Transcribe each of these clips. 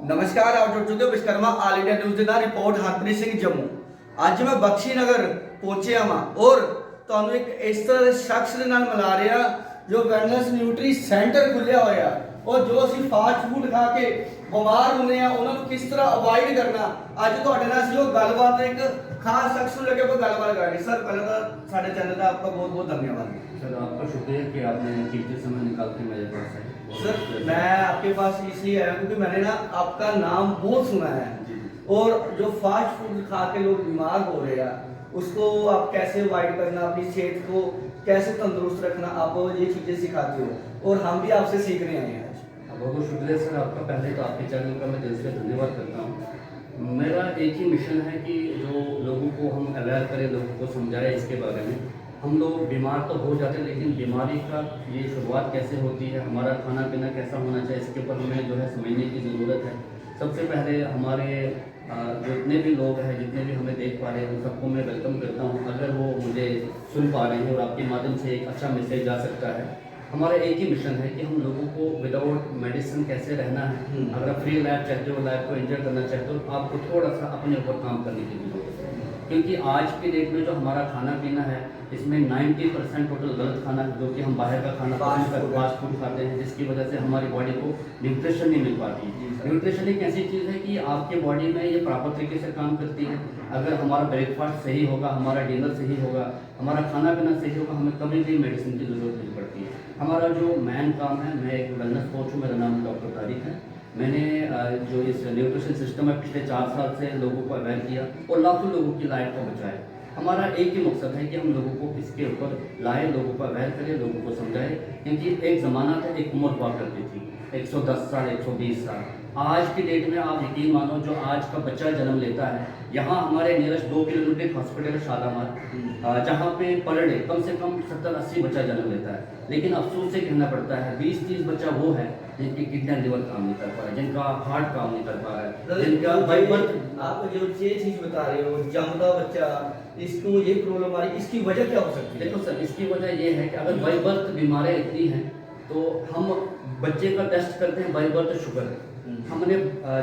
नमस्कार, आप जुड़ चुके हो विश्वकर्मा ऑल इंडिया न्यूज़ ਦੇ ਨਾਲ ਰਿਪੋਰਟ ਹਰਪ੍ਰੀਤ ਸਿੰਘ ਜੰਮੂ। ਅੱਜ ਮੈਂ ਬਖਸ਼ੀ ਨਗਰ ਪਹੁੰਚਿਆ ਹਾਂ ਔਰ ਤੁਹਾਨੂੰ ਇੱਕ ਇਸ ਤਰ੍ਹਾਂ ਦੇ ਸ਼ਖਸ ਦੇ ਨਾਲ ਮਿਲਾ ਰਿਹਾ ਜੋ ਵੈਲਨੈਸ ਨਿਊਟਰੀ ਸੈਂਟਰ ਖੁੱਲਿਆ ਹੋਇਆ ਔਰ ਜੋ ਅਸੀਂ ਫਾਸਟ ਫੂਡ ਖਾ ਕੇ ਬਿਮਾਰ ਹੁੰਦੇ ਆ ਉਹਨਾਂ ਨੂੰ ਕਿਸ ਤਰ੍ਹਾਂ ਅਵੋਇਡ ਕਰਨਾ। ਅੱਜ ਤੁਹਾਡੇ ਨਾਲ ਅਸੀਂ ਉਹ ਗੱਲਬਾਤ ਇੱਕ ਖਾਸ शख्स ਨੂੰ लेके कोई ਗੱਲਬਾत करेंगे। सर पहले तो साढ़े चैनल का आपका बहुत बहुत धन्यवाद। सर आपका शुक्रिया कि आपने कीमती समय निकाल के मेरे पास आए। सर मैं आपके पास इसलिए आया क्योंकि मैंने ना आपका नाम बहुत सुना है और जो फास्ट फूड खा के लोग बीमार हो रहे हैं उसको आप कैसे अवॉइड करना, अपनी सेहत को कैसे तंदुरुस्त रखना, आप ये चीज़ें सिखाते हो और हम भी आपसे सीखने आए हैं आज। बहुत बहुत शुक्रिया सर आपका। पहले तो आपके चैनल का मैं दिल से धन्यवाद करता हूँ। मेरा एक ही मिशन है कि जो लोगों को हम अवेयर करें, लोगों को समझाएं इसके बारे में। हम लोग बीमार तो हो जाते हैं लेकिन बीमारी का ये शुरुआत कैसे होती है, हमारा खाना पीना कैसा होना चाहिए, इसके ऊपर हमें जो है समझने की ज़रूरत है। सबसे पहले हमारे जितने भी लोग हैं, जितने भी हमें देख पा रहे हैं, उन सबको मैं वेलकम करता हूँ। अगर वो मुझे सुन पा रहे हैं और आपके माध्यम से एक अच्छा मैसेज जा सकता है। हमारा एक ही मिशन है कि हम लोगों को विदाउट मेडिसिन कैसे रहना है। अगर आप फ्री लाइफ चाहते हो, लाइफ को एंजॉय करना चाहते हो, तो आपको थोड़ा सा अपने ऊपर काम करने की जरूरत है। क्योंकि आज के डेट में जो हमारा खाना पीना है इसमें 90% टोटल गलत खाना है, जो कि हम बाहर का खाना फास्ट फूड खाते हैं, जिसकी वजह से हमारी बॉडी को न्यूट्रिशन नहीं मिल पाती। न्यूट्रिशन एक ऐसी चीज़ है कि आपके बॉडी में ये प्रॉपर तरीके से काम करती है। अगर हमारा ब्रेकफास्ट सही होगा, हमारा डिनर सही होगा, हमारा खाना पीना सही होगा, हमें कभी भी मेडिसिन की ज़रूरत नहीं पड़ती है। हमारा जो मेन काम है, मैं एक वेलनेस कोच हूँ, मेरा नाम डॉक्टर तारिक है। मैंने जो इस न्यूट्रिशन सिस्टम है पिछले 4 साल से लोगों को अवेयर किया और लाखों लोगों की लाइफ को बचाया। हमारा एक ही मकसद है कि हम लोगों को इसके ऊपर लाए, लोगों को अवेयर करें, लोगों को समझाएं। क्योंकि एक ज़माना था, एक उम्र हुआ करती थी 110 साल, 120 साल। आज की डेट में आप यकीन मानो, जो आज का बच्चा जन्म लेता है, यहाँ हमारे नियरेस्ट 2 किलोमीटर हॉस्पिटल है शालामार, जहाँ पे पर डे कम से कम 70-80 बच्चा जन्म लेता है। लेकिन अफसोस से कहना पड़ता है 20-30 बच्चा वो है जिनकी किडनी लिवर काम नहीं कर पा रहा है, जिनका हार्ट काम नहीं कर पा रहा है, जिनका बाई बर्थ। आप जो ये चीज़ बता रहे हो, जमदा बच्चा, इसको ये प्रॉब्लम आ रही, इसकी वजह क्या हो सकती है? देखो सर, इसकी वजह ये है कि अगर बाई बर्थ बीमारियाँ इतनी हैं तो हम बच्चे का टेस्ट करते हैं, बाई बर्थ शुगर है। हमने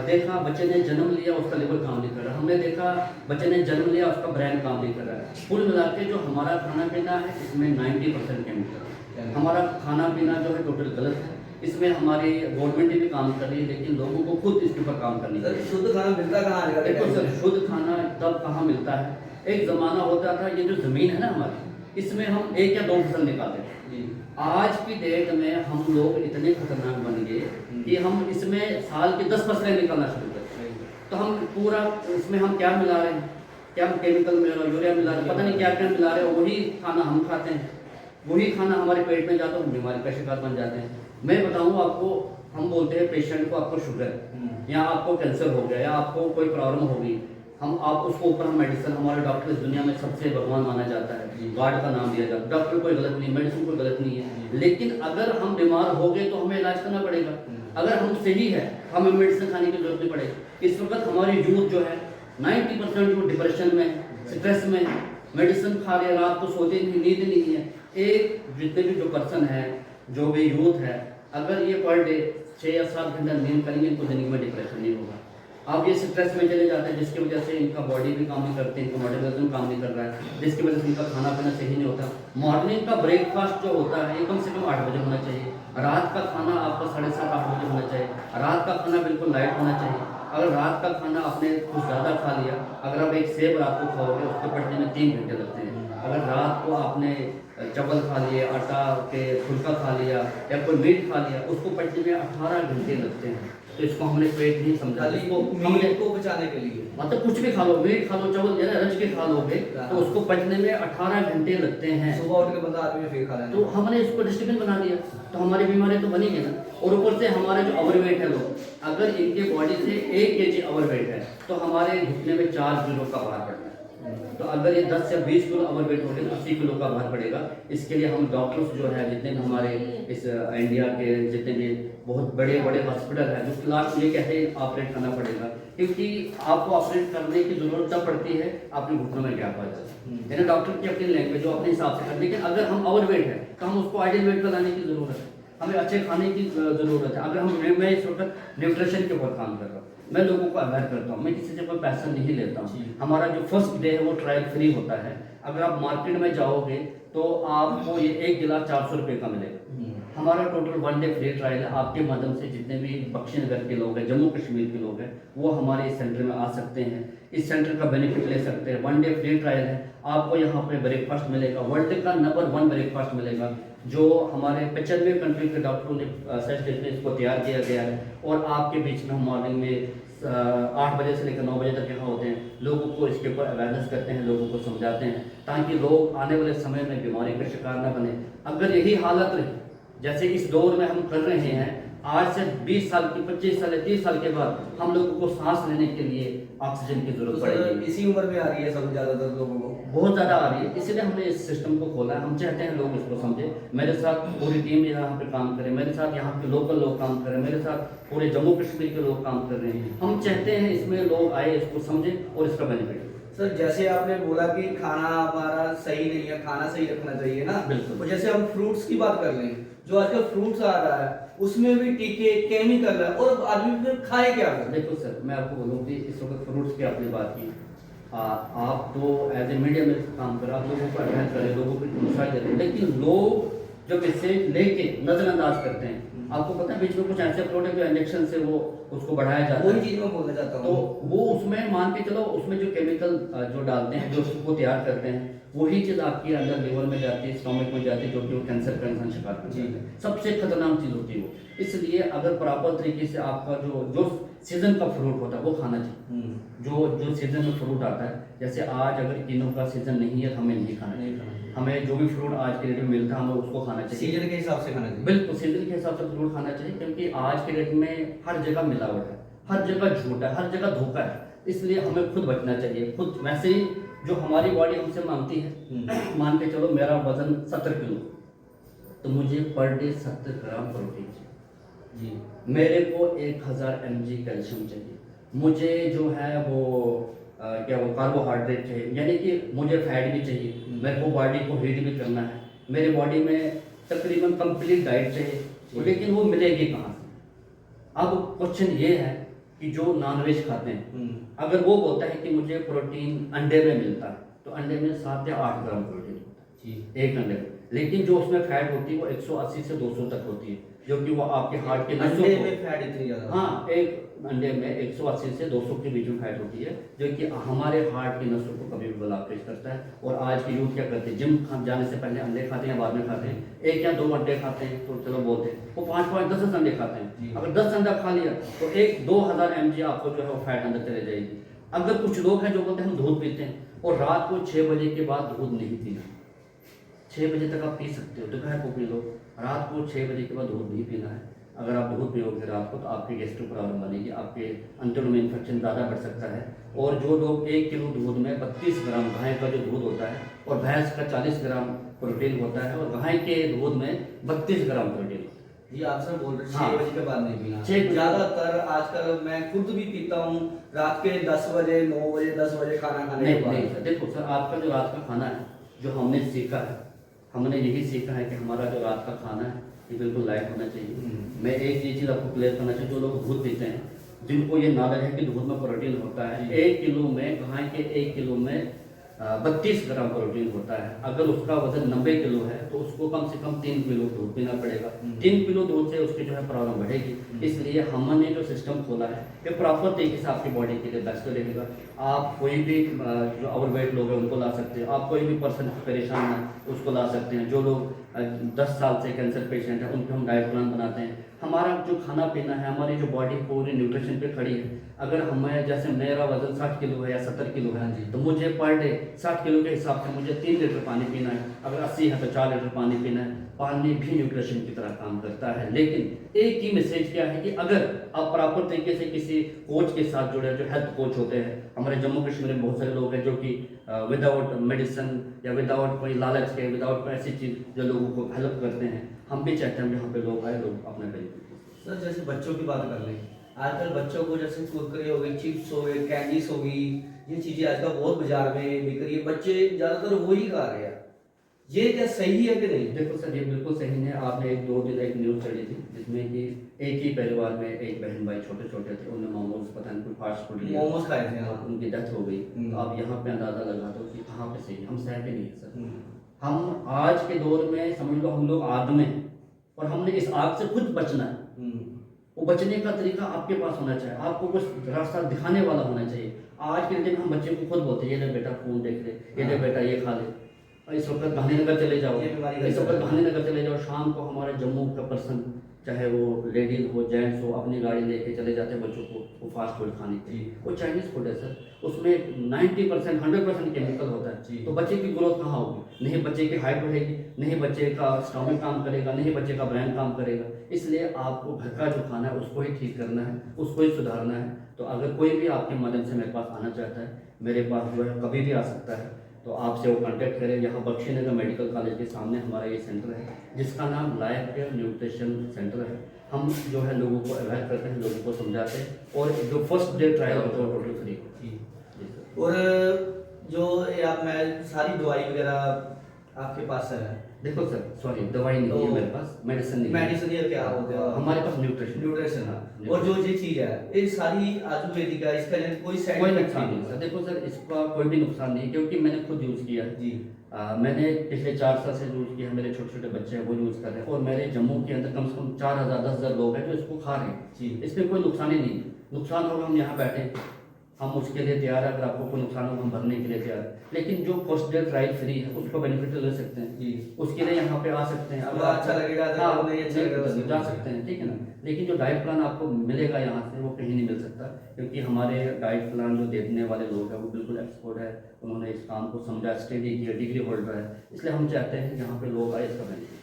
देखा बच्चे ने जन्म लिया, उसका लिवर काम नहीं कर रहा। हमने देखा बच्चे ने जन्म लिया, उसका ब्रेन काम नहीं कर रहा है। कुल मिला के जो हमारा खाना पीना है इसमें 90% केमिकल। हमारा खाना पीना जो है टोटल गलत है। इसमें हमारी गवर्नमेंट भी काम कर रही है लेकिन लोगों को खुद इसके ऊपर काम करनी चाहिए। शुद्ध खाना मिलता कहाँ है? देखो सर, शुद्ध खाना तब कहाँ मिलता है? एक ज़माना होता था, ये जो ज़मीन है ना हमारी, इसमें हम 1 या 2 फसल निकालते थे। आज की डेट में हम लोग इतने खतरनाक बन गए कि हम इसमें साल की 10 फसलें निकालना शुरू करते हैं। तो हम पूरा इसमें हम क्या मिला रहे हैं, क्या हम केमिकल मिला रहे हैं, यूरिया मिला रहे हैं, पता नहीं क्या क्या मिला रहे हैं। वही खाना हम खाते हैं, वही खाना हमारे पेट में जाता है, हम बीमारी का शिकार बन जाते हैं। मैं बताऊँ आपको, हम बोलते हैं पेशेंट को आपको शुगर है या आपको कैंसर हो गया या आपको कोई प्रॉब्लम होगी, हम आप उसको ऊपर हम मेडिसिन, हमारे डॉक्टर इस दुनिया में सबसे भगवान माना जाता है, गॉड का नाम दिया जाता है। डॉक्टर कोई गलत नहीं, मेडिसिन कोई गलत नहीं है, लेकिन अगर हम बीमार हो गए तो हमें इलाज करना पड़ेगा। अगर हम सही है, हमें मेडिसिन खाने की जरूरत नहीं पड़ेगी। इस वक्त हमारी यूथ जो है 90% जो डिप्रेशन में, स्ट्रेस में, मेडिसिन खा रहे, रात को सोते नहीं, नींद नहीं है। एक जितने भी जो पर्सन है, जो भी यूथ है, अगर ये पर डे 6 या 7 घंटा नींद करेंगे, इनको जिंदगी में डिप्रेशन नहीं होगा। अब ये स्ट्रेस में चले जाते हैं जिसकी वजह से इनका बॉडी भी काम नहीं करती, इनका मेटाबॉलिज्म काम नहीं कर रहा है, जिसकी वजह से इनका खाना पीना सही नहीं होता। मॉर्निंग का ब्रेकफास्ट जो होता है ये कम से कम 8 बजे होना चाहिए। रात का खाना आपका 7:30-8 बजे होना चाहिए। रात का खाना बिल्कुल लाइट होना चाहिए। अगर रात का खाना आपने कुछ ज़्यादा खा लिया, अगर आप एक सेब रात को खाओगे उसके पचने में 3 घंटे लगते हैं। अगर रात को आपने चावल खा लिए, आटा के फुल्का खा लिया या कोई मीट खा लिया, उसको पचने में 18 घंटे लगते हैं। तो इसको हमने पेट नहीं समझा, इसको हमने को बचाने के लिए मतलब कुछ भी खा लो, मीट खा लो, चावल जरा रच के खा लोगे तो उसको पचने में 18 घंटे लगते हैं। सुबह उठ के बंदा आदमी फिर खा लेना। तो हमने इसको डस्टबिन बना दिया तो हमारी बीमारी तो बनी गई ना। और ऊपर से हमारे जो ओवरवेट है लोग, अगर इनके बॉडी से 1 kg ओवरवेट है तो हमारे घुटने में 4 किलो का भार पड़ता है। तो अगर ये 10 या 20 किलो ओवरवेट हो गए तो 80 किलो का भार पड़ेगा। इसके लिए हम डॉक्टर्स जो है, जितने भी हमारे इस इंडिया के जितने भी बहुत बड़े बड़े हॉस्पिटल है, जो लास्ट ये कहते हैं ऑपरेट करना पड़ेगा, क्योंकि आपको ऑपरेट करने की जरूरत तब पड़ती है आपके घुटनों में गैप आ जाता है। यानी डॉक्टर की अपनी लैंग्वेज जो अपने हिसाब से कर, लेकिन अगर हम ओवरवेट है तो हम उसको आइडियल वेट पर लाने की जरूरत है। हमें अच्छे खाने की ज़रूरत है। अगर मैं इस वक्त न्यूट्रिशन के ऊपर काम कर रहा हूँ, मैं लोगों को अवेयर करता हूँ, मैं किसी से कोई पैसा नहीं लेता हूँ। हमारा जो फर्स्ट डे है वो ट्रायल फ्री होता है। अगर आप मार्केट में जाओगे तो आपको ये एक गिलास 400 रुपये का मिलेगा। हमारा टोटल 1 डे फ्री ट्रायल है। आपके माध्यम से जितने भी बख्शी नगर के लोग हैं, जम्मू कश्मीर के लोग हैं, वो हमारे इस सेंटर में आ सकते हैं, इस सेंटर का बेनिफिट ले सकते हैं। 1 डे फ्री ट्रायल है। आपको यहाँ पे ब्रेकफास्ट मिलेगा, वर्ल्ड का नंबर 1 ब्रेकफास्ट मिलेगा, जो हमारे 95 कंट्री के डॉक्टरों ने सर्च में इसको तैयार किया गया है। और आपके बीच में हम मॉर्निंग में 8 बजे से लेकर 9 बजे तक यहाँ होते हैं, लोगों को इसके ऊपर अवेयरनेस करते हैं, लोगों को समझाते हैं, ताकि लोग आने वाले समय में बीमारी का शिकार न बने। अगर यही हालत रही जैसे इस दौर में हम कर रहे हैं, आज से 20 साल की 25 साल 30 साल के बाद हम लोगों को सांस लेने के लिए ऑक्सीजन की जरूरत पड़ेगी। इसी उम्र में आ रही है सब ज़्यादातर लोगों को, बहुत ज़्यादा आ रही है, इसलिए हमने इस सिस्टम को खोला है। हम चाहते हैं लोग इसको समझे, मेरे साथ पूरी टीम यहाँ पे काम करे, मेरे साथ यहाँ के लोकल लोग काम करें, मेरे साथ पूरे जम्मू कश्मीर के लोग काम कर रहे हैं। हम चाहते हैं इसमें लोग आए, इसको समझें और इसका बेनिफिट। सर जैसे आपने बोला कि खाना हमारा सही नहीं है, खाना सही रखना चाहिए ना, बिल्कुल। और जैसे हम फ्रूट्स की बात कर लें, जो आजकल फ्रूट्स आ रहा है उसमें भी टीके केमिकल है, और आदमी फिर खाए क्या? देखो सर, मैं आपको बोलूँ कि इस वक्त फ्रूट्स की आपने बात की, आप तो एज ए मीडिया में काम कर, आप लोगों को अवेयर करें, लोगों को मसाइल दे रहे हैं, लेकिन लोग जब इसे लेके नजरअंदाज करते हैं, आपको पता है बीच में कुछ ऐसे प्रोडक्ट जो इंजेक्शन से वो उसको बढ़ाया जाता है, वही चीज मैं बोलना चाहता तो हूँ। वो उसमें मान के चलो, उसमें जो केमिकल जो डालते हैं, जो उसको तैयार करते हैं, वही चीज़ आपके अंदर लिवर में जाती है, स्टोमक में जाती है, जो कि वो कैंसर का इंसान शिकार करता है। सबसे खतरनाक चीज़ होती है वो। इसलिए अगर प्रॉपर तरीके से आपका जो जो सीजन का फ्रूट होता है वो खाना चाहिए। जो सीजन में फ्रूट आता है, जैसे आज अगर किन्नू का सीजन नहीं है तो हमें नहीं खाना चाहिए। हमें जो भी फ्रूट आज के डेट में मिलता है हमें उसको खाना चाहिए, सीजन के हिसाब से खाना चाहिए। बिल्कुल सीजन के हिसाब से फ्रूट खाना चाहिए, क्योंकि आज के डेट में हर जगह मिलावट है, हर जगह झूठ है, हर जगह धोखा है। इसलिए हमें खुद बचना चाहिए। खुद वैसे ही जो हमारी बॉडी हमसे मांगती है, मान के चलो मेरा वजन 70 किलो, तो मुझे पर डे 70 ग्राम प्रोटीन चाहिए जी, मेरे को 1000 mg कैल्शियम चाहिए, मुझे जो है वो क्या वो कार्बोहाइड्रेट चाहिए, यानी कि मुझे फैट भी चाहिए, मेरे को बॉडी को हीट भी करना है, मेरे बॉडी में तकरीबन कंप्लीट डाइट चाहिए, लेकिन वो मिलेगी कहाँ से? अब क्वेश्चन ये है कि जो नॉनवेज खाते हैं, अगर वो बोलता है कि मुझे प्रोटीन अंडे में मिलता है, तो अंडे में 7 या 8 ग्राम प्रोटीन होता है एक अंडे में, लेकिन जो उसमें फैट होती है वो 180 से 200 तक होती है, जो कि वो आपके हार्ट के अंडे में फैट इतनी ज्यादा? हाँ, एक अंडे में 180 से 200 के बीच में फैट होती है, जो कि हमारे हार्ट की नसों को कभी भी ब्लॉक करता है। और आज के यूथ क्या करते हैं, जिम जाने से पहले अंडे खाते हैं या बाद में खाते हैं, 1 या 2 अंडे खाते हैं तो चलो बोलते हैं, वो 5-5 10 अंडे खाते हैं। अगर 10 अंडा खा लिया तो 1-2000 mg आपको जो है वो फैट अंदर चले जाएगी। अगर कुछ लोग हैं जो बोलते हैं हम दूध पीते हैं, और रात को 6 बजे के बाद दूध नहीं पीना, 6 बजे तक आप पी सकते हो, दोपहर को पी लो, रात को 6 बजे के बाद दूध नहीं पीना है। अगर आप दूध पियोगे रात को तो आपकी गैस्ट्रो प्रॉब्लम बनेगी, आपके अंतरों में इन्फेक्शन ज़्यादा बढ़ सकता है। और जो लोग 1 किलो दूध में 32 ग्राम गाय का जो दूध होता है और भैंस का 40 ग्राम प्रोटीन होता है, और गाय के दूध में 32 ग्राम प्रोटीन होता है। जी आप सर बोल रहे हैं 6 हाँ। बजे के बाद नहीं पीना। 6 ज्यादातर आजकल मैं खुद भी पीता हूँ रात के 10 बजे 9 बजे 10 बजे खाना खाने के बाद। नहीं सर, देखो सर, आपका जो रात का खाना है, जो हमने सीखा है, हमने यही सीखा है कि हमारा जो रात का खाना है ये बिल्कुल लाइट होना चाहिए। मैं एक ये चीज़ आपको क्लियर करना चाहिए, जो लोग दूध पीते हैं, जिनको ये नॉलेज है कि दूध में प्रोटीन होता है, 1 किलो में, गाय के 1 किलो में 32 ग्राम प्रोटीन होता है। अगर उसका वजन 90 किलो है तो उसको कम से कम 3 किलो दूध पीना पड़ेगा। 3 किलो दूध से उसकी जो है प्रॉब्लम बढ़ेगी। इसलिए हमने जो सिस्टम खोला है ये प्रॉपर तरीके से आपकी बॉडी के लिए बेस्ट रहेगा। आप कोई भी जो ओवरवेट लोग हैं उनको ला सकते हैं, आप कोई भी पर्सन परेशान है उसको ला सकते हैं। जो लोग 10 साल से कैंसर पेशेंट हैं उनको हम डाइट प्लान बनाते हैं। हमारा जो खाना पीना है, हमारी जो बॉडी पूरी न्यूट्रिशन पे खड़ी है। अगर हमें, जैसे मेरा वजन 60 किलो है या 70 किलो है, तो मुझे पर डे 60 किलो के हिसाब से मुझे 3 लीटर पानी पीना है। अगर 80 है तो 4 लीटर पानी पीना है। पानी भी न्यूट्रिशन की तरह काम करता है। लेकिन एक ही मैसेज क्या है कि अगर आप प्रॉपर तरीके से किसी कोच के साथ जुड़े, जो हेल्थ कोच होते हैं, हमारे जम्मू कश्मीर में बहुत सारे लोग हैं जो कि विदाउट मेडिसिन या विदाउट कोई लालच के, विदाउट कोई ऐसी चीज़ जो लोगों को हेल्प करते हैं, हम भी चाहते हैं यहाँ पे लोग आए, लोग अपना करें। सर जैसे बच्चों की बात कर लें, आजकल बच्चों को जैसे कुरकुरे हो गए, चिप्स हो गए, कैंडीज हो गई, ये चीज़ें आजकल बहुत बाजार में बिक रही है, बच्चे ज़्यादातर वही खा रहे हैं। ये क्या सही है कि नहीं? देखो सर, ये बिल्कुल सही नहीं है। आपने एक दो दिन एक न्यूज़ चली थी जिसमें कि एक ही परिवार में एक बहन भाई छोटे छोटे थे, उन्हें मोमोज पता नहीं कोई फास्ट फूड लिया, मोमोज खाए थे, हाँ। उनकी डेथ हो गई। तो आप यहाँ पे अंदाज़ा लगा दो कि कहाँ पे सही है। हम सहते नहीं है सर। हम आज के दौर में समझ लो हम लोग आग में हैं और हमने इस आग से खुद बचना है। वो बचने का तरीका आपके पास होना चाहिए, आपको कुछ रास्ता दिखाने वाला होना चाहिए। आज के दिन हम बच्चे को खुद बोलते हैं, ये ले बेटा फोन देख ले, ये ले बेटा ये खा ले, और इस वक्त गांधीनगर चले जाओ, इस वक्त गांधीनगर चले जाओ। शाम को हमारे जम्मू का पर्सन, चाहे वो लेडीज हो जेंट्स हो, अपनी गाड़ी लेके चले जाते हैं बच्चों को वो फास्ट फूड खाने के लिए। वो चाइनीज़ फूड है सर, उसमें 90% 100% केमिकल होता है। तो बच्चे की ग्रोथ कहाँ होगी? नहीं बच्चे की हाइट बढ़ेगी, नहीं बच्चे का स्टमक काम करेगा, नहीं बच्चे का ब्रेन काम करेगा। इसलिए आपको घर का जो खाना है उसको ही ठीक करना है, उसको ही सुधारना है। तो अगर कोई भी आपके माध्यम से मेरे पास आना चाहता है, मेरे पास जो है कभी भी आ सकता है, तो आपसे वो कांटेक्ट करें। यहाँ बख्शीनगर मेडिकल कॉलेज के सामने हमारा ये सेंटर है जिसका नाम लाइफ केयर न्यूट्रिशन सेंटर है। हम जो है लोगों को अवेयर करते हैं, लोगों को समझाते हैं और जो फर्स्ट डे ट्रायल होता है वो टोटल फ्री होता है। और जो ये आप मैं सारी दवाई वगैरह आपके पास है? देखो सर, सॉरी दवाई नहीं है मेरे पास, मेडिसिन नहीं है। मेडिसिन ये क्या होते हैं हमारे पास? न्यूट्रिशन। न्यूट्रिशन। हाँ, और जो ये चीज है ये सारी आयुर्वेदिक है, इसका कोई साइड कोई इफेक्ट नुकसान नहीं सर। देखो सर, इसका कोई भी नुकसान नहीं, क्योंकि मैंने खुद यूज़ किया है जी। मैंने पिछले 4 साल से यूज़ किया है, मेरे छोटे छोटे बच्चे हैं वो यूज़ कर रहे हैं, और मेरे जम्मू के अंदर कम से कम 4000 10,000 लोग हैं जो इसको खा रहे हैं जी। इसमें कोई नुकसान ही नहीं है। नुकसान होगा हम यहाँ बैठे, हम उसके लिए तैयार है। अगर आपको कोई नुकसान होगा हम भरने के लिए तैयार है, लेकिन जो फर्स्ट डे ट्रायल फ्री है उसको बेनिफिट ले सकते हैं जी। उसके लिए यहाँ पे आ सकते हैं। अगर अच्छा लगेगा तो हाँ, नहीं अच्छा लगेगा तो जा सकते हैं, ठीक है ना। लेकिन जो डाइट प्लान आपको मिलेगा यहाँ से वो कहीं नहीं मिल सकता, क्योंकि हमारे डाइट प्लान जो देने वाले लोग हैं वो बिल्कुल एक्सपर्ट है, उन्होंने इस काम को समझा, स्टडी किया, डिग्री होल्डर है। इसलिए हम चाहते हैं यहाँ पे लोग आए, इसका बेनिफिट।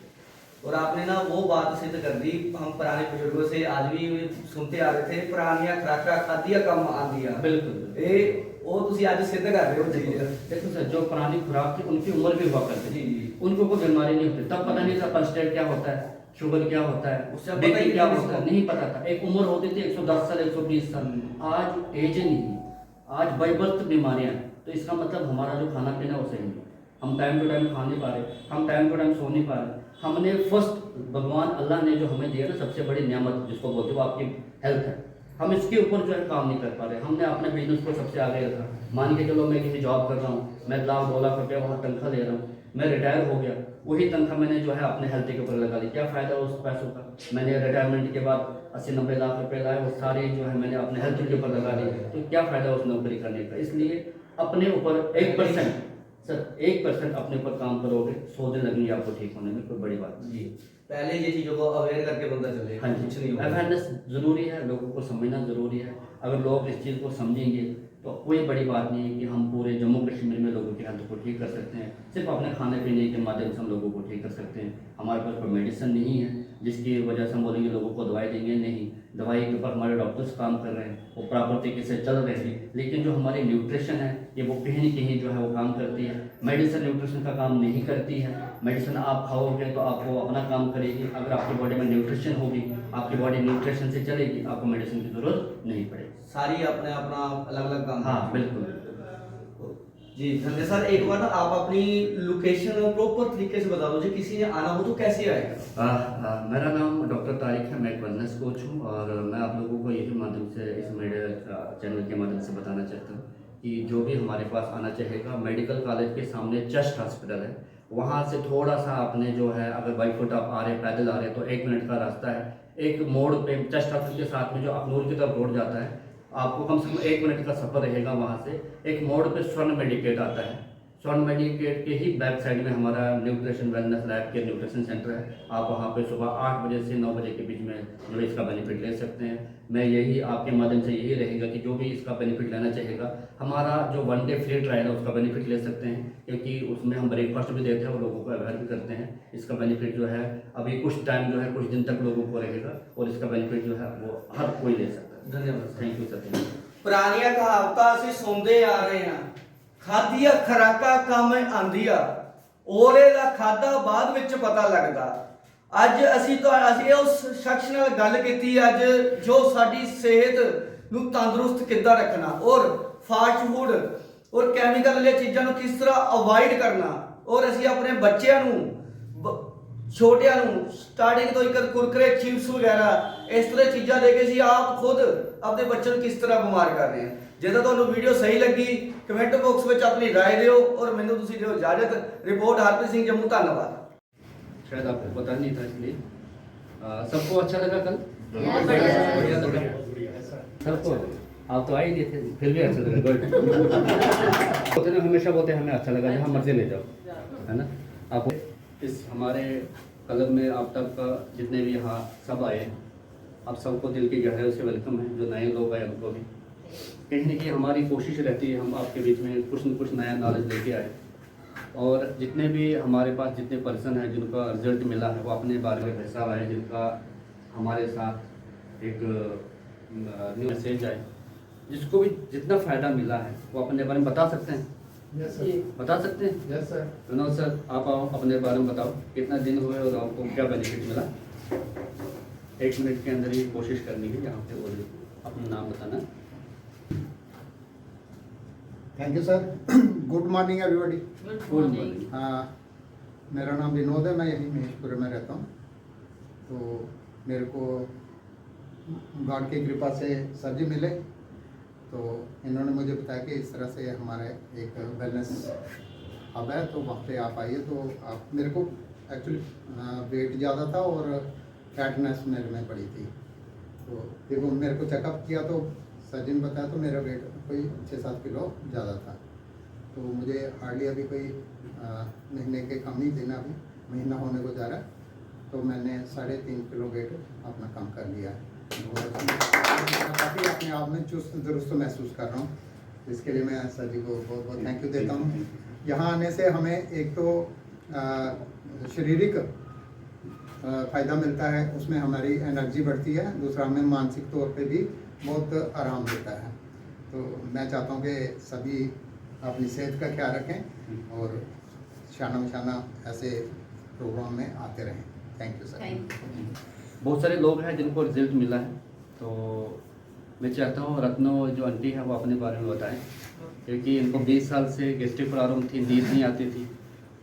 और आपने ना वो बात सिद्ध कर दी, हम पुराने बुजुर्गों से आज भी सुनते आ रहे थे, पुरानियां खुराका खादिया कम आंदिया। बिल्कुल ए वो तुसी आज सिद्ध कर रहे हो चीज। देखो सर, जो पुरानी खुराक थी उनकी उम्र भी हुआ करती जी, थी, जी। उनको कोई बीमारी नहीं होती। तब पता नहीं था कोलेस्ट्रॉल क्या होता है, शुगर क्या होता है, उससे पता बीपी ही क्या नहीं होता है, था। नहीं पता था। एक उम्र होती थी 110 साल 120 साल। आज एज नहीं है, आज बाई बर्थ बीमारियां हैं। तो इसका मतलब हमारा जो खाना पीना वो सही नहीं, हम टाइम टू टाइम खा नहीं पा रहे, हम टाइम टू टाइम सो नहीं पा रहे। हमने फर्स्ट भगवान अल्लाह ने जो हमें दिया ना सबसे बड़ी नेमत जिसको बोलते हो आपकी हेल्थ है, हम इसके ऊपर जो है काम नहीं कर पा रहे। हमने अपने बिजनेस को सबसे आगे रखा। मान के चलो मैं कहीं जॉब कर रहा हूँ, मैं 1 लाख 2 लाख रुपया वहाँ तनख्वाह ले रहा हूँ, मैं रिटायर हो गया, वही तनख्वाह मैंने जो है अपने हेल्थ के ऊपर लगा ली, क्या फ़ायदा उस पैसों का? मैंने रिटायरमेंट के बाद 80-90 लाख रुपए लाए, वो सारे जो है मैंने अपने हेल्थ के ऊपर लगा लिए, तो क्या फ़ायदा उस नौकरी करने का? इसलिए अपने ऊपर 1% सर 1% अपने ऊपर काम करोगे, 100 दिन लगेंगे आपको ठीक होने में, कोई बड़ी बात नहीं। जी, पहले ये चीजों को अवेयर करके बंदा चले। हाँ कुछ नहीं जी, होगा। अवेयरनेस ज़रूरी है, लोगों को समझना ज़रूरी है। अगर लोग इस चीज़ को समझेंगे तो कोई बड़ी बात नहीं है कि हम पूरे जम्मू कश्मीर में लोगों की हेल्थ को ठीक कर सकते हैं। सिर्फ अपने खाने पीने के माध्यम से हम लोगों को ठीक कर सकते हैं। हमारे पास कोई मेडिसिन नहीं है जिसकी वजह से हम बोलेंगे लोगों को दवाई देंगे, नहीं। दवाई के ऊपर हमारे डॉक्टर्स काम कर रहे हैं, वो प्रॉपर तरीके से चल रहे हैं, लेकिन जो हमारी न्यूट्रिशन है ये वो कहीं न कहीं जो है वो काम करती है। मेडिसिन न्यूट्रिशन का काम नहीं करती है। मेडिसिन आप खाओगे तो आपको अपना काम करेगी। अगर आपकी बॉडी में न्यूट्रिशन होगी, आपकी बॉडी न्यूट्रिशन से चलेगी, आपको मेडिसिन की ज़रूरत नहीं पड़ेगी। सारी अपने अपना अलग अलग काम। हाँ बिल्कुल। जी धन्य सर, एक बार ना आप अपनी लोकेशन प्रॉपर तरीके से बता दो, जी किसी ने आना हो तो कैसे आएगा? मेरा नाम डॉक्टर तारिक है, मैं एक वेलनेस कोच हूँ, और मैं आप लोगों को यही माध्यम से इस मीडिया चैनल के माध्यम से बताना चाहता हूँ कि जो भी हमारे पास आना चाहेगा, मेडिकल कॉलेज के सामने चेस्ट हॉस्पिटल है, वहाँ से थोड़ा सा आपने जो है अगर बाई फुट आप आ रहे पैदल आ रहे तो 1 मिनट का रास्ता है। एक मोड़ पे चेस्ट हॉस्पिटल के साथ में जो अखनूर की तरफ रोड जाता है, आपको कम से कम 1 मिनट का सफ़र रहेगा। वहाँ से एक मोड़ पे स्वर्ण मेडिकेट आता है, स्वर्ण मेडिकेट के ही बैक साइड में हमारा न्यूट्रिशन वेलनेस लैब के न्यूट्रिशन सेंटर है। आप वहाँ पे सुबह 8 बजे से 9 बजे के बीच में जो है इसका बेनिफिट ले सकते हैं। मैं यही आपके माध्यम से यही रहेगा कि जो भी इसका बेनिफिट लेना चाहेगा, हमारा जो 1 डे फ्री ट्रायल है उसका बेनिफिट ले सकते हैं, क्योंकि उसमें हम ब्रेकफास्ट भी देते हैं और लोगों को अवेयर भी करते हैं। इसका बेनिफिट जो है अभी कुछ टाइम जो है कुछ दिन तक लोगों को रहेगा, और इसका बेनिफिट जो है वो हर कोई ले सकता है। धन्यवाद। Thank you sir. पुरानियां कहावतां ਅਸੀਂ ਸੁਣਦੇ ਆ ਰਹੇ ਹਾਂ, ਖਾਦੀਆਂ ਖਰਾਕਾਂ ਕੰਮ ਆਂਦੀਆਂ, ਔਰੇ ਦਾ ਖਾਦਾ ਬਾਅਦ ਵਿੱਚ ਪਤਾ ਲੱਗਦਾ। ਅੱਜ ਅਸੀਂ ਉਸ ਸ਼ਖਸ ਨਾਲ ਗੱਲ ਕੀਤੀ ਅੱਜ ਜੋ ਸਾਡੀ ਸਿਹਤ ਨੂੰ ਤੰਦਰੁਸਤ ਕਿੱਦਾਂ ਰੱਖਣਾ, ਔਰ ਫਾਸਟ ਫੂਡ ਔਰ ਕੈਮੀਕਲ ਵਾਲੀਆਂ ਚੀਜ਼ਾਂ ਨੂੰ ਕਿਸ ਤਰ੍ਹਾਂ ਅਵੋਇਡ ਕਰਨਾ, ਔਰ ਅਸੀਂ ਆਪਣੇ ਬੱਚਿਆਂ ਨੂੰ ਛੋਟਿਆਂ ਨੂੰ ਸਟਾਰਟਿੰਗ ਤੋਂ ਇੱਕ ਕੁਰਕਰੇ ਚਿਪਸ ਵਗੈਰਾ ਇਸ ਤਰ੍ਹਾਂ ਦੀਆਂ ਚੀਜ਼ਾਂ ਦੇ ਕੇ ਅਸੀਂ ਆਪ ਖੁਦ ਆਪਣੇ ਬੱਚਿਆਂ ਨੂੰ ਕਿਸ ਤਰ੍ਹਾਂ ਬਿਮਾਰ ਕਰ ਰਹੇ ਹਾਂ। ਜੇ ਤਾਂ ਤੁਹਾਨੂੰ ਵੀਡੀਓ ਸਹੀ ਲੱਗੀ ਕਮੈਂਟ ਬਾਕਸ ਵਿੱਚ ਆਪਣੀ राय ਦਿਓ ਔਰ ਮੈਨੂੰ ਤੁਸੀਂ ਦਿਓ ਇਜਾਜ਼ਤ। ਰਿਪੋर्ट हरप्रीत सिंह जम्मू, धन्यवाद। शायद आपको पता नहीं था इसलिए सबको अच्छा लगा कल? बढ़िया लगा। सबको? आप तो आए ही नहीं थे, फिर भी अच्छा लगा। गुड। होते ना हमेशा बोलते हमें अच्छा लगा, जहाँ मर्जी ले जाओ, है ना। आपको इस हमारे क्लब में आप तक का जितने भी यहाँ सब आए, आप सबको दिल की गहराई से वेलकम है। जो नए लोग आए उनको भी कहीं ना कहीं हमारी कोशिश रहती है हम आपके बीच में कुछ न कुछ नया नॉलेज लेके आए। और जितने भी हमारे पास जितने पर्सन हैं जिनका रिजल्ट मिला है वो अपने बारे में पैसा आए, जिनका हमारे साथ एक न्यू मैसेज आए, जिसको भी जितना फ़ायदा मिला है वो अपने बारे में बता सकते हैं। Yes sir. बता सकते हैं? Yes sir. विनोद सर, आप आओ अपने बारे में बताओ, कितना दिन हुए और आपको क्या बेनिफिट मिला। 1 मिनट के अंदर ही कोशिश करनी है यहाँ पे, और अपना नाम बताना। Thank you sir. Good morning everybody. Good morning. मेरा नाम विनोद है, मैं यहीं महेशपुर में रहता हूँ। तो मेरे को गॉड की कृपा से सर जी मिले, तो इन्होंने मुझे बताया कि इस तरह से हमारा एक वेलनेस हब है, तो वहाँ पे आप आइए। तो आप मेरे को एक्चुअली वेट ज़्यादा था और फैटनेस मेरे में पड़ी थी। तो देखो मेरे को चेकअप किया तो सर जी ने बताया तो मेरा वेट कोई 6-7 किलो ज़्यादा था। तो मुझे हार्डली अभी कोई महीने के कम ही दिन, अभी महीना होने को जा रहा है, तो मैंने 3.5 किलो वेट अपना कम कर लिया है। काफ़ी अपने आप में चुस्त दुरुस्त महसूस कर रहा हूँ, इसके लिए मैं सर जी को बहुत बहुत थैंक यू देता हूँ। यहाँ आने से हमें एक तो शारीरिक फ़ायदा मिलता है, उसमें हमारी एनर्जी बढ़ती है, दूसरा हमें मानसिक तौर पे भी बहुत आराम मिलता है। तो मैं चाहता हूँ कि सभी अपनी सेहत का ख्याल रखें और शाना शाना ऐसे प्रोग्राम में आते रहें। Thank you sir. बहुत सारे लोग हैं जिनको रिजल्ट मिला है, तो मैं चाहता हूँ रत्नो जो आंटी है वो अपने बारे में बताएं, क्योंकि इनको 20 साल से गैस्ट्रिक प्रॉब्लम थी, नींद नहीं आती थी,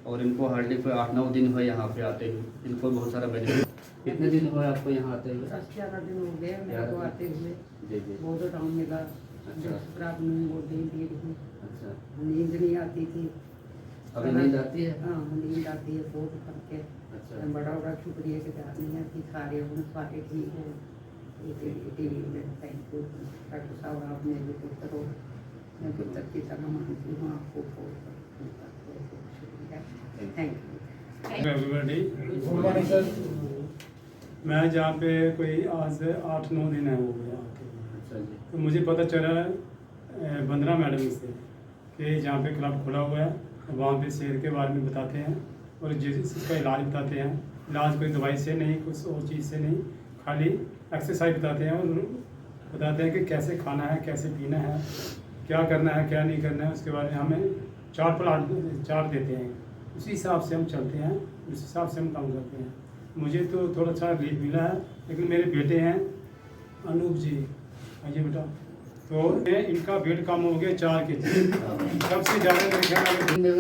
और इनको हार्डली कोई 8-9 दिन हुए यहाँ पे आते हुए, इनको बहुत सारा बेनिफिट। कितने दिन हुए आपको यहाँ आते हुए? 10-11 दिन हो गए मेरे को आते हुए। जी जी। बहुत आराम मिला। अच्छा। प्रॉब्लम वो नींद अच्छा, नींद नहीं आती थी। अभी नींद आती है? हाँ नींद आती है बहुत करके। अच्छा। मैं बड़ा बड़ा शुक्रिया के साथ नहीं आती, सारे उन सारे ठीक है। टीवी में थैंक यू डॉक्टर साहब, आप मेरे पुत्र हो, मैं पुत्र की तरह मानती हूँ आपको। बहुत शुक्रिया, thank you. Everybody. Good morning sir. मैं जहाँ पे कोई आज 8-9 दिन है हो गया आके, अच्छा जी। तो मुझे पता चला बंदना मैडम से कि जहाँ पे क्लब खुला हुआ है, वहाँ पे सेहत के बारे में बताते हैं और जिसका इलाज बताते हैं। इलाज कोई दवाई से नहीं, कुछ और चीज़ से नहीं, खाली एक्सरसाइज बताते हैं और बताते हैं कि कैसे खाना है, कैसे पीना है, क्या करना है, क्या नहीं करना है। उसके बारे में हमें चार्ट देते हैं, उसी हिसाब से हम चलते हैं, उस हिसाब से हम काम करते हैं। मुझे तो थोड़ा सा रिलीफ मिला है, लेकिन मेरे बेटे हैं अनूप जी, आइए बेटा, तो इनका वेट कम हो गया 4 kg। सबसे ज़्यादा मेरे ख्याल में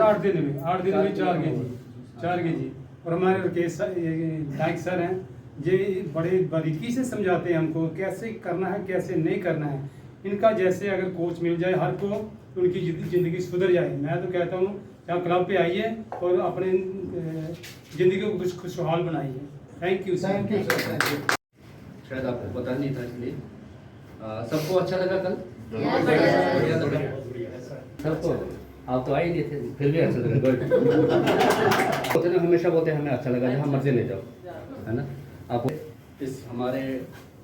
8 दिन में 4 kg। और हमारे राकेश नाइक सर हैं, ये बड़े बारीकी से समझाते हैं हमको कैसे करना है, कैसे नहीं करना है। इनका जैसे अगर कोच मिल जाए हर को, तो उनकी ज़िंदगी सुधर जाए। मैं तो कहता हूँ यहाँ क्लब पे आइए और अपने ज़िंदगी को कुछ खुशहाल बनाइए। Thank you sir. Thank you sir. Thank you. शायद आपको पता नहीं था इसलिए सबको अच्छा लगा कल? बढ़िया लगा। सबको? आप तो आए ही नहीं थे, फिर भी अच्छा लगा। गुड। होते ना हमेशा बोलते हमें अच्छा लगा, जहाँ मर्जी ले जाओ, है ना। आप इस हमारे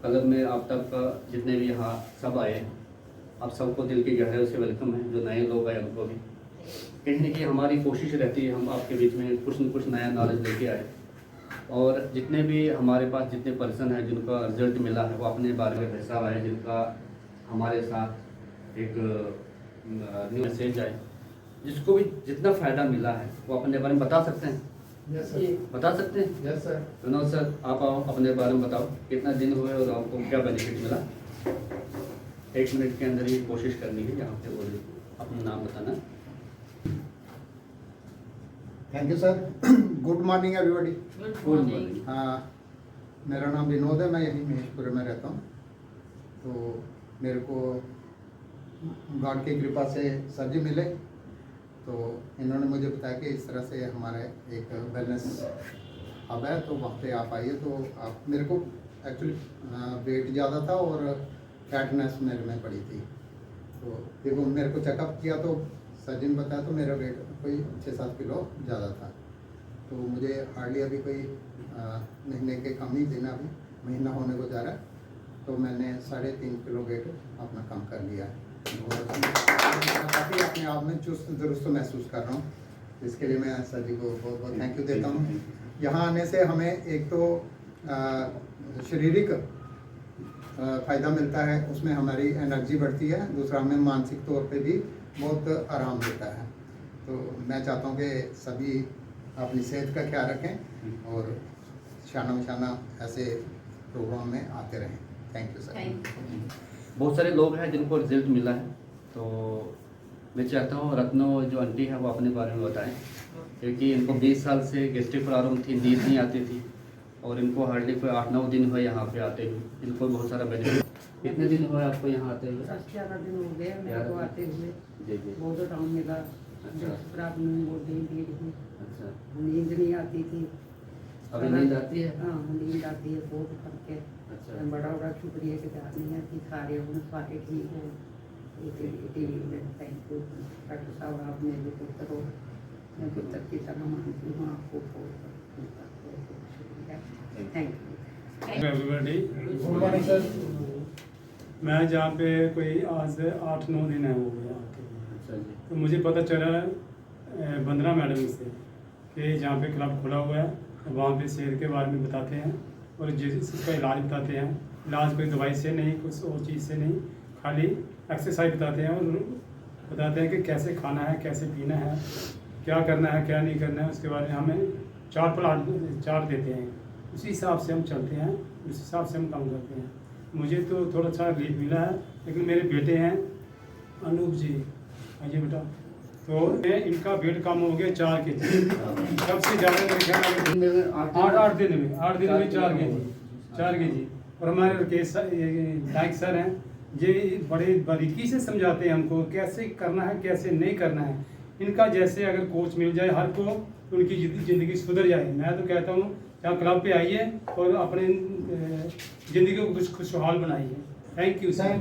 क्लब में आप तक का जितने भी यहाँ सब आए, आप सबको दिल की गहराई से वेलकम है। जो नए लोग आए उनको भी कहीं ना कहीं हमारी कोशिश रहती है हम आपके बीच में कुछ न कुछ नया नॉलेज लेके आए। और जितने भी हमारे पास जितने पर्सन हैं जिनका रिजल्ट मिला है वो अपने बारे में पैसा आए, जिनका हमारे साथ एक न्यू मैसेज आए, जिसको भी जितना फ़ायदा मिला है वो अपने बारे में बता सकते हैं। Yes sir. बता सकते हैं? Yes sir. विनोद सर, आप आओ अपने बारे में बताओ, कितना दिन हुए और आपको क्या बेनिफिट मिला। 1 मिनट के अंदर ही कोशिश करनी है यहाँ पे, और अपना नाम बताना। Thank you sir. Good morning everybody. Good morning. मेरा नाम विनोद है, मैं यहीं महेशपुर में रहता हूँ। तो मेरे को गॉड की कृपा से सर जी मिले, तो इन्होंने मुझे बताया कि इस तरह से हमारा एक वेलनेस हब है, तो वहाँ पे आप आइए। तो आप मेरे को एक्चुअली वेट ज़्यादा था और फैटनेस मेरे में पड़ी थी। तो देखो मेरे को चेकअप किया तो सर जी ने बताया तो मेरा वेट कोई 6-7 किलो ज़्यादा था। तो मुझे हार्डली अभी कोई महीने के कम ही दिन, अभी महीना होने को जा रहा है, तो मैंने 3.5 किलो वेट अपना कम कर लिया है और काफ़ी अपने आप में चुस्त दुरुस्त महसूस कर रहा हूँ। इसके लिए मैं सर जी को बहुत बहुत थैंक यू देता हूँ। यहाँ आने से हमें एक तो शारीरिक फ़ायदा मिलता है, उसमें हमारी एनर्जी बढ़ती है, दूसरा हमें मानसिक तौर पे भी बहुत आराम मिलता है। तो मैं चाहता हूँ कि सभी अपनी सेहत का ख्याल रखें और शाना बशाना ऐसे प्रोग्राम में आते रहें। Thank you sir. बहुत सारे लोग हैं जिनको रिजल्ट मिला है, तो मैं चाहता हूँ रत्नो जो आंटी है वो अपने बारे में बताएं, क्योंकि इनको 20 साल से गैस्ट्रिक प्रॉब्लम थी, नींद नहीं आती थी और इनको हार्डली कोई 8-9 दिन हुए यहाँ पे आते हुए। इनको बहुत सारा बेनिफिट। कितने दिन हुए आपको यहाँ आते हुए? 10-11 दिन हो गए मेरे को आते हुए। जी जी। बहुत आराम मिला। अच्छा। प्रॉब्लम बहुत भीड़ हुई, अच्छा, नींद नहीं आती थी। अभी नींद आती है? हाँ नींद आती है बहुत फर्क है। अच्छा। मैं बड़ा बड़ा शुक्रिया गुजार नहीं है कि सारे उन सारे ठीक हो। टीवी में थैंक यू डॉक्टर साहब, आप मेरे पुत्र हो, मैं पुत्र की तरह मानती हूँ आपको। बहुत शुक्रिया, thank you. Everybody. Good morning sir. मैं जहाँ पे कोई आज 8-9 दिन है हो गया आके, अच्छा जी। तो मुझे पता चला बंदना मैडम से कि जहाँ पे क्लब खुला हुआ है, वहाँ पे सेहत के बारे में बताते हैं और जिसका इलाज बताते हैं। इलाज कोई दवाई से नहीं, कुछ और चीज़ से नहीं, खाली एक्सरसाइज बताते हैं और बताते हैं कि कैसे खाना है, कैसे पीना है, क्या करना है, क्या नहीं करना है। उसके बारे में हमें 4 प्लाट देते हैं, उसी हिसाब से हम चलते हैं, उस हिसाब से हम काम करते हैं। मुझे तो थोड़ा सा रिलीफ मिला है, लेकिन मेरे बेटे हैं अनूप जी, आइए बेटा, तो इनका वेट कम हो गया 4 kg। सबसे ज़्यादा मेरे ख्याल में 8 दिन में 4 kg। और हमारे राकेश नायक सर हैं, ये बड़े बारीकी से समझाते हैं हमको कैसे करना है, कैसे नहीं करना है। इनका जैसे अगर कोच मिल जाए हर को, तो उनकी ज़िंदगी सुधर जाए। मैं तो कहता हूँ यहाँ क्लब पे आइए और अपने ज़िंदगी को कुछ खुशहाल बनाइए। Thank you sir.